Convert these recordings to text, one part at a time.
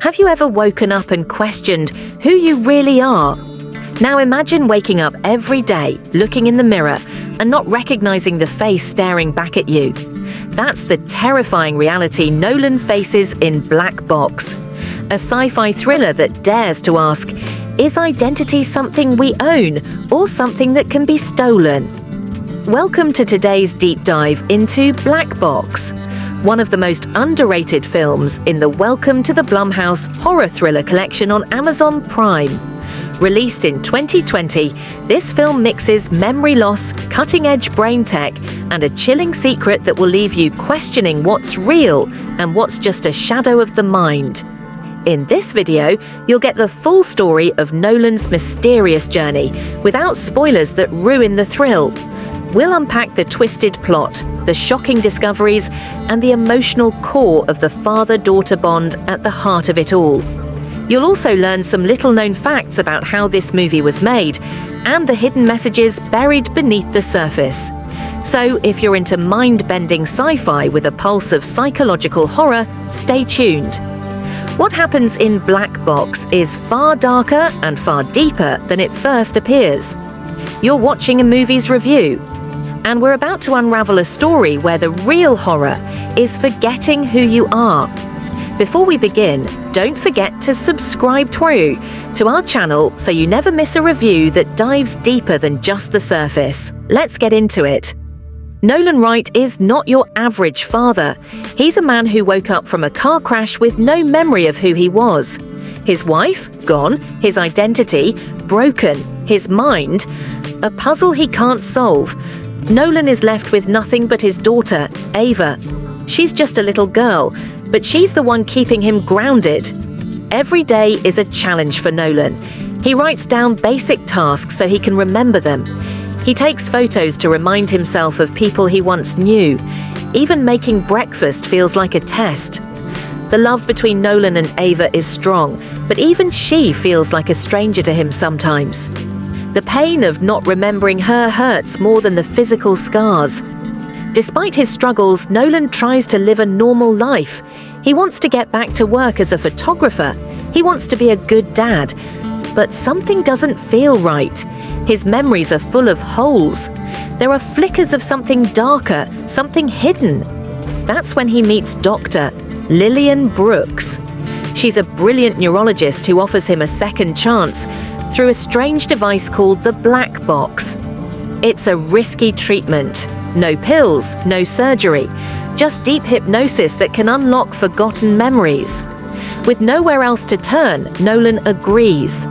Have you ever woken up and questioned who you really are? Now imagine waking up every day, looking in the mirror, and not recognizing the face staring back at you. That's the terrifying reality Nolan faces in Black Box, a sci-fi thriller that dares to ask, is identity something we own or something that can be stolen? Welcome to today's deep dive into Black Box, one of the most underrated films in the Welcome to the Blumhouse horror thriller collection on Amazon Prime. Released in 2020, this film mixes memory loss, cutting-edge brain tech, and a chilling secret that will leave you questioning what's real and what's just a shadow of the mind. In this video, you'll get the full story of Nolan's mysterious journey, without spoilers that ruin the thrill. We'll unpack the twisted plot, the shocking discoveries, and the emotional core of the father-daughter bond at the heart of it all. You'll also learn some little-known facts about how this movie was made and the hidden messages buried beneath the surface. So if you're into mind-bending sci-fi with a pulse of psychological horror, stay tuned. What happens in Black Box is far darker and far deeper than it first appears. You're watching a movie's review, and we're about to unravel a story where the real horror is forgetting who you are. Before we begin, don't forget to subscribe to our channel so you never miss a review that dives deeper than just the surface. Let's get into it. Nolan Wright is not your average father. He's a man who woke up from a car crash with no memory of who he was. His wife, gone, his identity, broken, his mind, a puzzle he can't solve. Nolan is left with nothing but his daughter, Ava. She's just a little girl, but she's the one keeping him grounded. Every day is a challenge for Nolan. He writes down basic tasks so he can remember them. He takes photos to remind himself of people he once knew. Even making breakfast feels like a test. The love between Nolan and Ava is strong, but even she feels like a stranger to him sometimes. The pain of not remembering her hurts more than the physical scars. Despite his struggles, Nolan tries to live a normal life. He wants to get back to work as a photographer. He wants to be a good dad. But something doesn't feel right. His memories are full of holes. There are flickers of something darker, something hidden. That's when he meets Dr. Lillian Brooks. She's a brilliant neurologist who offers him a second chance through a strange device called the Black Box. It's a risky treatment. No pills, no surgery, just deep hypnosis that can unlock forgotten memories. With nowhere else to turn, Nolan agrees.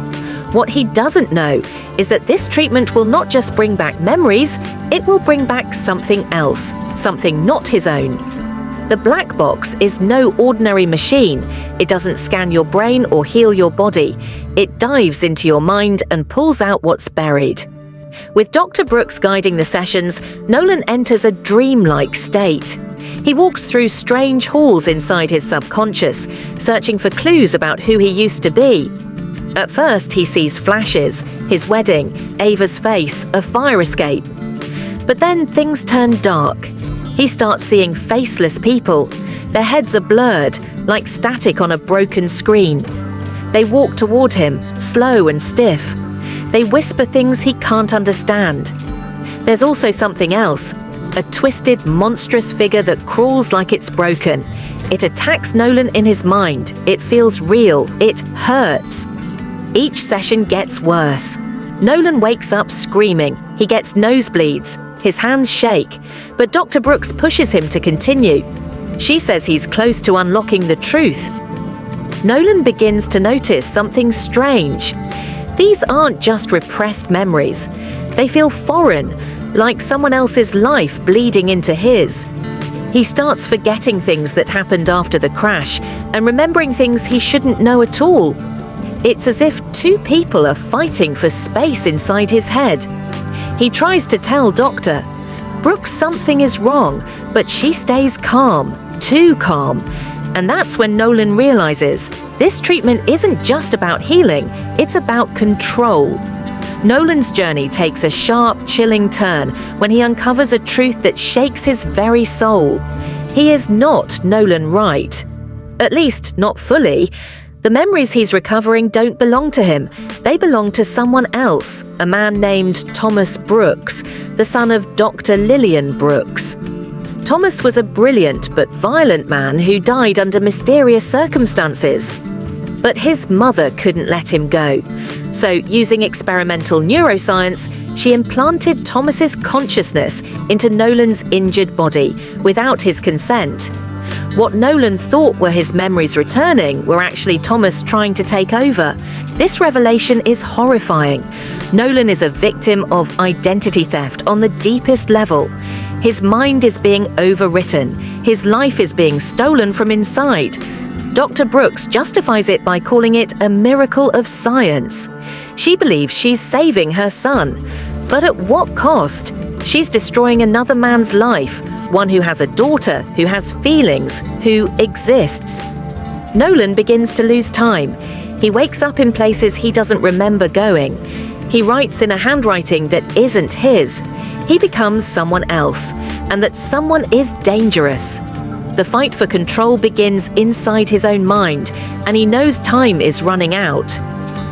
What he doesn't know is that this treatment will not just bring back memories, it will bring back something else, something not his own. The Black Box is no ordinary machine. It doesn't scan your brain or heal your body. It dives into your mind and pulls out what's buried. With Dr. Brooks guiding the sessions, Nolan enters a dreamlike state. He walks through strange halls inside his subconscious, searching for clues about who he used to be. At first, he sees flashes, his wedding, Ava's face, a fire escape. But then things turn dark. He starts seeing faceless people. Their heads are blurred, like static on a broken screen. They walk toward him, slow and stiff. They whisper things he can't understand. There's also something else, a twisted, monstrous figure that crawls like it's broken. It attacks Nolan in his mind. It feels real. It hurts. Each session gets worse. Nolan wakes up screaming. He gets nosebleeds. His hands shake. But Dr. Brooks pushes him to continue. She says he's close to unlocking the truth. Nolan begins to notice something strange. These aren't just repressed memories. They feel foreign, like someone else's life bleeding into his. He starts forgetting things that happened after the crash and remembering things he shouldn't know at all. It's as if two people are fighting for space inside his head. He tries to tell Dr. Brooks something is wrong, but she stays calm, too calm. And that's when Nolan realizes this treatment isn't just about healing, it's about control. Nolan's journey takes a sharp, chilling turn when he uncovers a truth that shakes his very soul. He is not Nolan Wright. At least, not fully. The The memories he's recovering don't belong to him. They belong to someone else, a man named Thomas Brooks, the son of Dr. Lillian Brooks. Thomas was a brilliant but violent man who died under mysterious circumstances. But his mother couldn't let him go. So, using experimental neuroscience, she implanted Thomas's consciousness into Nolan's injured body without his consent. What Nolan thought were his memories returning were actually Thomas trying to take over. This revelation is horrifying. Nolan is a victim of identity theft on the deepest level. His mind is being overwritten. His life is being stolen from inside. Dr. Brooks justifies it by calling it a miracle of science. She believes she's saving her son. But at what cost? She's destroying another man's life, one who has a daughter, who has feelings, who exists. Nolan begins to lose time. He wakes up in places he doesn't remember going. He writes in a handwriting that isn't his. He becomes someone else, and that someone is dangerous. The fight for control begins inside his own mind, and he knows time is running out.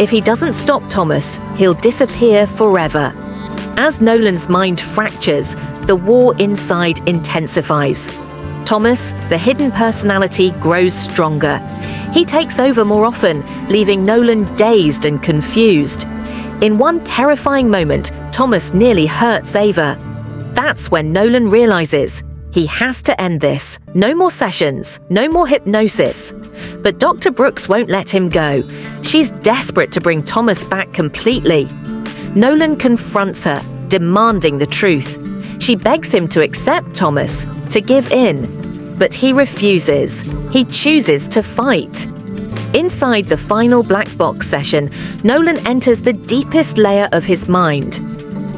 If he doesn't stop Thomas, he'll disappear forever. As Nolan's mind fractures, the war inside intensifies. Thomas, the hidden personality, grows stronger. He takes over more often, leaving Nolan dazed and confused. In one terrifying moment, Thomas nearly hurts Ava. That's when Nolan realizes he has to end this. No more sessions, no more hypnosis. But Dr. Brooks won't let him go. She's desperate to bring Thomas back completely. Nolan confronts her, demanding the truth. She begs him to accept Thomas, to give in. But he refuses. He chooses to fight. Inside the final black box session, Nolan enters the deepest layer of his mind.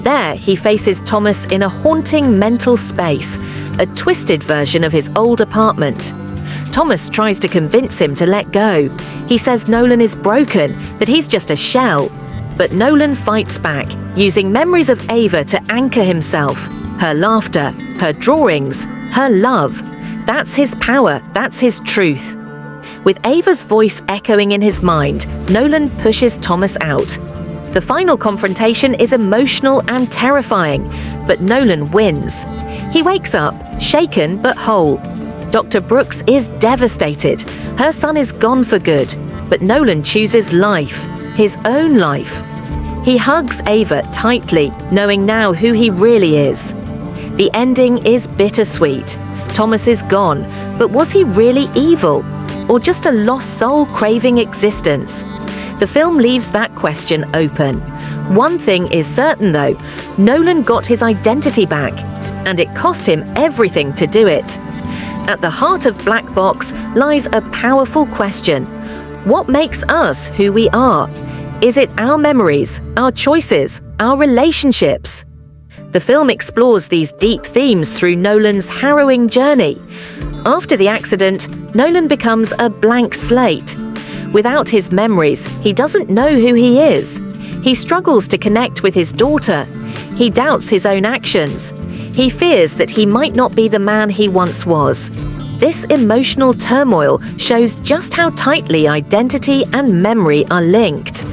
There, he faces Thomas in a haunting mental space, a twisted version of his old apartment. Thomas tries to convince him to let go. He says Nolan is broken, that he's just a shell. But Nolan fights back, using memories of Ava to anchor himself. Her laughter, her drawings, her love. That's his power, that's his truth. With Ava's voice echoing in his mind, Nolan pushes Thomas out. The final confrontation is emotional and terrifying, but Nolan wins. He wakes up, shaken but whole. Dr. Brooks is devastated. Her son is gone for good, but Nolan chooses life, his own life. He hugs Ava tightly, knowing now who he really is. The ending is bittersweet. Thomas is gone, but was he really evil? Or just a lost soul craving existence? The film leaves that question open. One thing is certain though, Nolan got his identity back, and it cost him everything to do it. At the heart of Black Box lies a powerful question. What makes us who we are? Is it our memories, our choices, our relationships? The film explores these deep themes through Nolan's harrowing journey. After the accident, Nolan becomes a blank slate. Without his memories, he doesn't know who he is. He struggles to connect with his daughter. He doubts his own actions. He fears that he might not be the man he once was. This emotional turmoil shows just how tightly identity and memory are linked.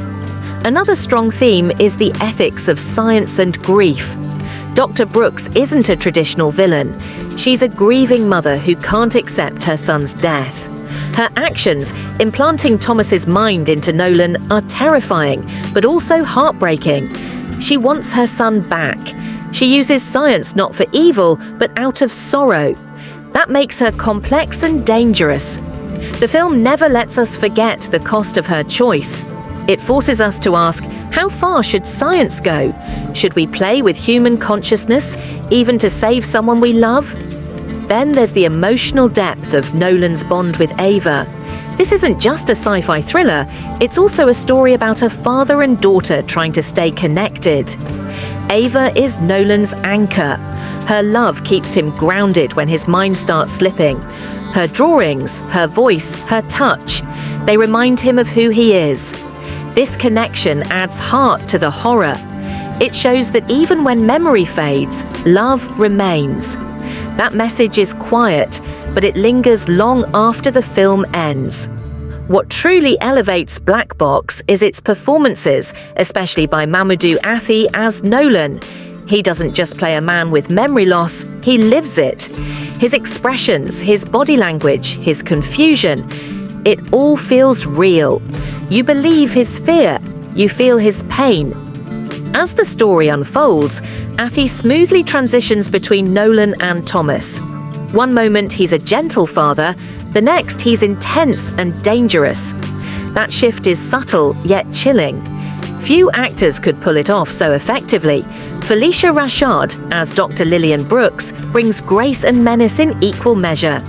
Another strong theme is the ethics of science and grief. Dr. Brooks isn't a traditional villain. She's a grieving mother who can't accept her son's death. Her actions, implanting Thomas's mind into Nolan, are terrifying, but also heartbreaking. She wants her son back. She uses science not for evil, but out of sorrow. That makes her complex and dangerous. The film never lets us forget the cost of her choice. It forces us to ask, how far should science go? Should we play with human consciousness, even to save someone we love? Then there's the emotional depth of Nolan's bond with Ava. This isn't just a sci-fi thriller, it's also a story about a father and daughter trying to stay connected. Ava is Nolan's anchor. Her love keeps him grounded when his mind starts slipping. Her drawings, her voice, her touch, they remind him of who he is. This connection adds heart to the horror. It shows that even when memory fades, love remains. That message is quiet, but it lingers long after the film ends. What truly elevates Black Box is its performances, especially by Mamoudou Athie as Nolan. He doesn't just play a man with memory loss, he lives it. His expressions, his body language, his confusion, it all feels real. You believe his fear, you feel his pain. As the story unfolds, Athie smoothly transitions between Nolan and Thomas. One moment he's a gentle father, the next he's intense and dangerous. That shift is subtle yet chilling. Few actors could pull it off so effectively. Felicia Rashad, as Dr. Lillian Brooks, brings grace and menace in equal measure.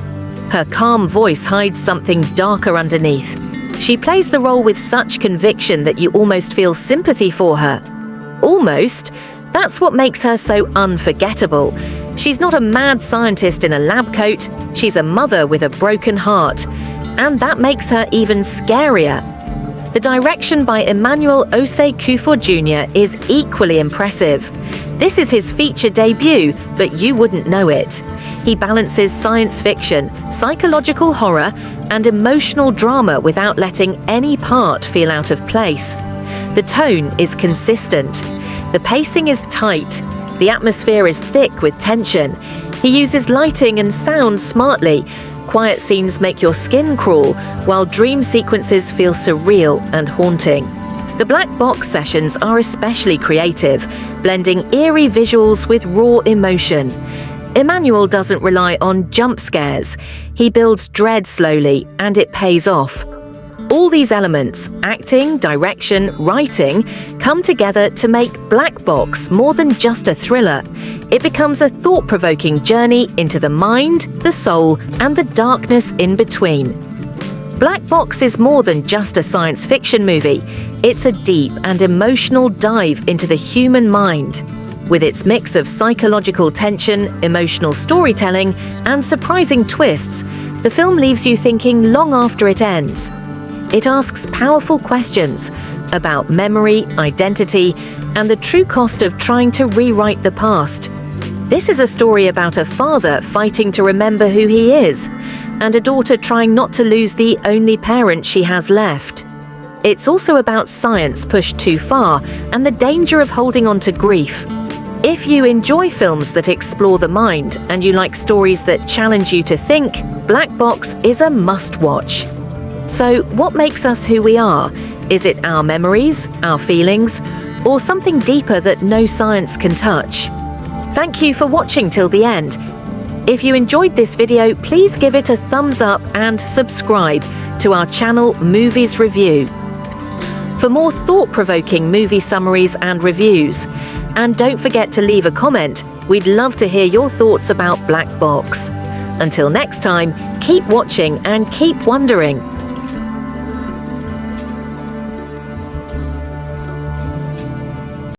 Her calm voice hides something darker underneath. She plays the role with such conviction that you almost feel sympathy for her. Almost. That's what makes her so unforgettable. She's not a mad scientist in a lab coat, she's a mother with a broken heart. And that makes her even scarier. The direction by Emmanuel Osei Kuffour Jr. is equally impressive. This is his feature debut, but you wouldn't know it. He balances science fiction, psychological horror, and emotional drama without letting any part feel out of place. The tone is consistent. The pacing is tight. The atmosphere is thick with tension. He uses lighting and sound smartly. Quiet scenes make your skin crawl, while dream sequences feel surreal and haunting. The Black Box sessions are especially creative, blending eerie visuals with raw emotion. Emmanuel doesn't rely on jump scares. He builds dread slowly, and it pays off. All these elements, acting, direction, writing, come together to make Black Box more than just a thriller. It becomes a thought-provoking journey into the mind, the soul, and the darkness in between. Black Box is more than just a science fiction movie. It's a deep and emotional dive into the human mind. With its mix of psychological tension, emotional storytelling, and surprising twists, the film leaves you thinking long after it ends. It asks powerful questions about memory, identity, and the true cost of trying to rewrite the past. This is a story about a father fighting to remember who he is, and a daughter trying not to lose the only parent she has left. It's also about science pushed too far and the danger of holding on to grief. If you enjoy films that explore the mind and you like stories that challenge you to think, Black Box is a must-watch. So, what makes us who we are? Is it our memories, our feelings, or something deeper that no science can touch? Thank you for watching till the end. If you enjoyed this video, please give it a thumbs up and subscribe to our channel Movies Review for more thought-provoking movie summaries and reviews. And don't forget to leave a comment. We'd love to hear your thoughts about Black Box. Until next time, keep watching and keep wondering.